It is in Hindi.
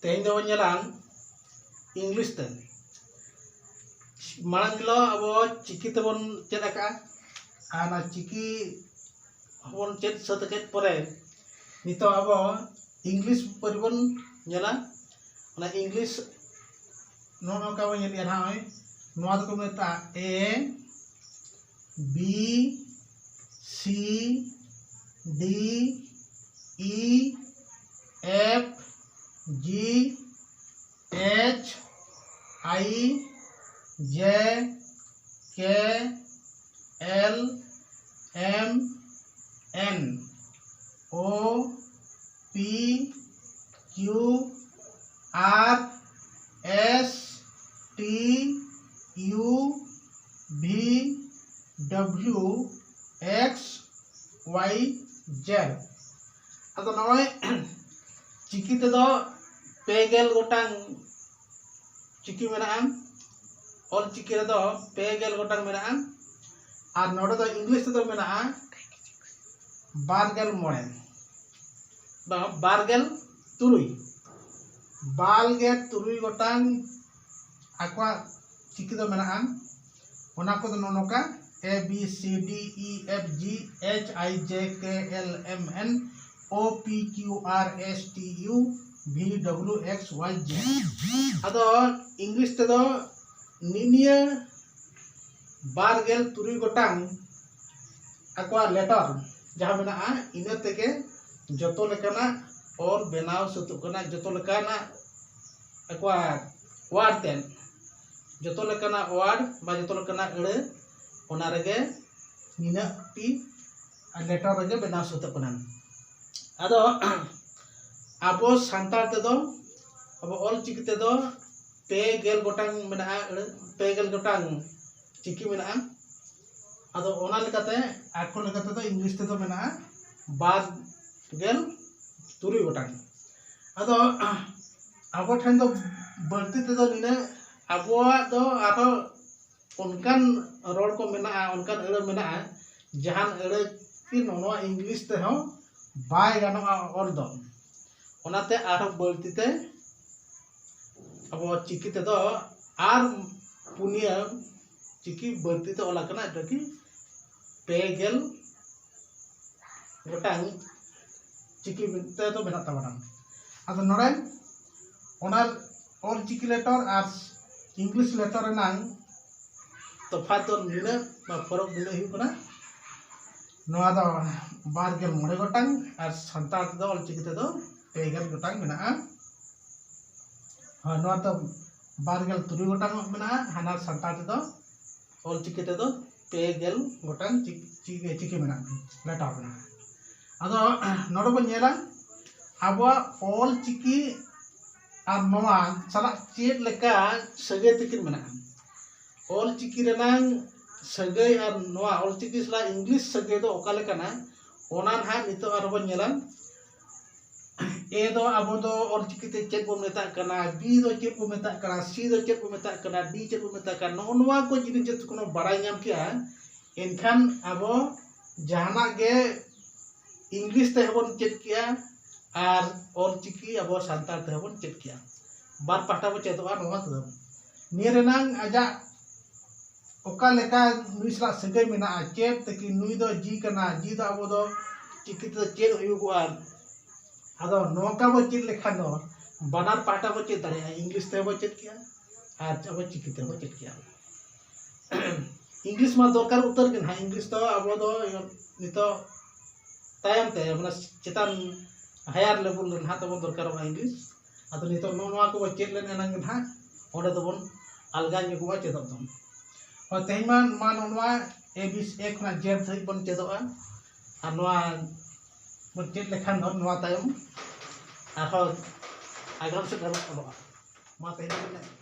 तेहन दो नyelang इंग्लिश ते मांग लो अब चिकी तबन चेद आका आना चिकी हबन चेद सतकेत परे नितो अब इंग्लिश परिबन नेला ना इंग्लिश नो का बन नेल ना होय नोआ को मेता A B C D E F G H I J K L M N O P Q R S T U V W X Y Z अतो नय चिकी ते दो पेगेल गोटांग चिकी मेना ऑल चिकी रे दो पेगेल गोटांग मेना और नोडे दो इंग्लिश ते दो मेना बारगेल मोड़े बारगेल तुरुई बालगेल तुरुई गोटांग आकवा चिकी दो मेना ओना को दो नोका A B C D E F G H I J K L M N O P Q R S T U V W X Y Z अदो इंग्लिश ते दो निनिया बारगेल तुरुई गोटांग आकवा लेटर जहां मेना इना तेगे जतो लेकाना और बेनाव सतुकना जतो लेकाना आकवा वार्ड तेन जतो लेकाना वार्ड बा जतो लेकाना अड़े ओना रेगे निना टी लेटर रेगे बेनाव सतुकना अदो अब सानतार ते दो अब ऑल चिकी ते दो पे गेल गोटांग मेना पे गेल गोटांग चिकी मेना अदो ओना लेकाते आको लेकाते दो इंग्लिश ते दो मेना बार गेल तुरुई गोटांग अदो अब ठन दो बर्ती ते दो निना अबवा दो आरो उनकान रोड को मेना उनकान अड़े मेना जहान अड़े कि नोनो इंग्लिश ते हो बाय गानो और दो ओनाते आरो बर्ती ते अब चिकी ते दो आर पुनिया चिकी बर्ती ते ओला कना कि पेगेल गोटांग चिकी ते तो मेना ताबना अदो नोडे ओना Ol Chiki letter or English letter नांग तफात तो निना फरक दिले हि कना नोआ दो बारगेल मोड़े गोटांग और सानताल ते दो ऑल चिकी ते दो पेगेल गोटांग मेना हाँ नोआ तो बारगेल तुरुई गोटांग मेना हाना सानताल ते दो ऑल चिकी ते दो पेगेल गोटांग चिकी मेना लेटर मेना अदो नोडो बन नेला आबवा ऑल चिकी और नोआ सला चेड लेका सगे तकिन मेना ऑल चिकी रेनांग सगे और नोआ ऑल चिकी सला इंग्लिश सगे दो ओका लेकाना ओना हा नितो आरो बन नेला ए दो आबो दो ऑल चिकी ते चेड बो मेता कना बी दो चेड बो मेता कना सी दो चेड बो मेता कना डी चेड बो मेता कना नोआ को जिनिस जत कोनो बड़ाई नाम किया एनखान आबो जहाना गे इंग्लिश ते हबन चेड किया और ऑल चिकी आबो सानताल ते हबन चेड किया बार पाटा बो चेदोआ नोआ तो निये रेनांग आजा ओका लेका नुइसला सगे मेना चेड तकी नुई दो जी कना जी दो आबो दो चिकी ते चेड हुयुगुआ अदो नोका बो चेड लेखान दो बानार पाटा बो चेड दाड़े इंग्लिश ते बो चेड किया और अब चिकी ते बो चेड किया इंग्लिश मा दरकार उतर के ना इंग्लिश तो आबो दो नितो तायम ते माने चेतान हायर लेवल ना तो दरकार इंग्लिश अदो नितो नोआ को चेड लेन एनांग ना ओडे दो बन अलगा निगुआ चेदो दो और तेहमान मान नोआ ए बी ए खना जेड थई बन चेदोआ और नोआ बन चेड लेखान दो नोआ तायम आरो आगाम से मा तेहन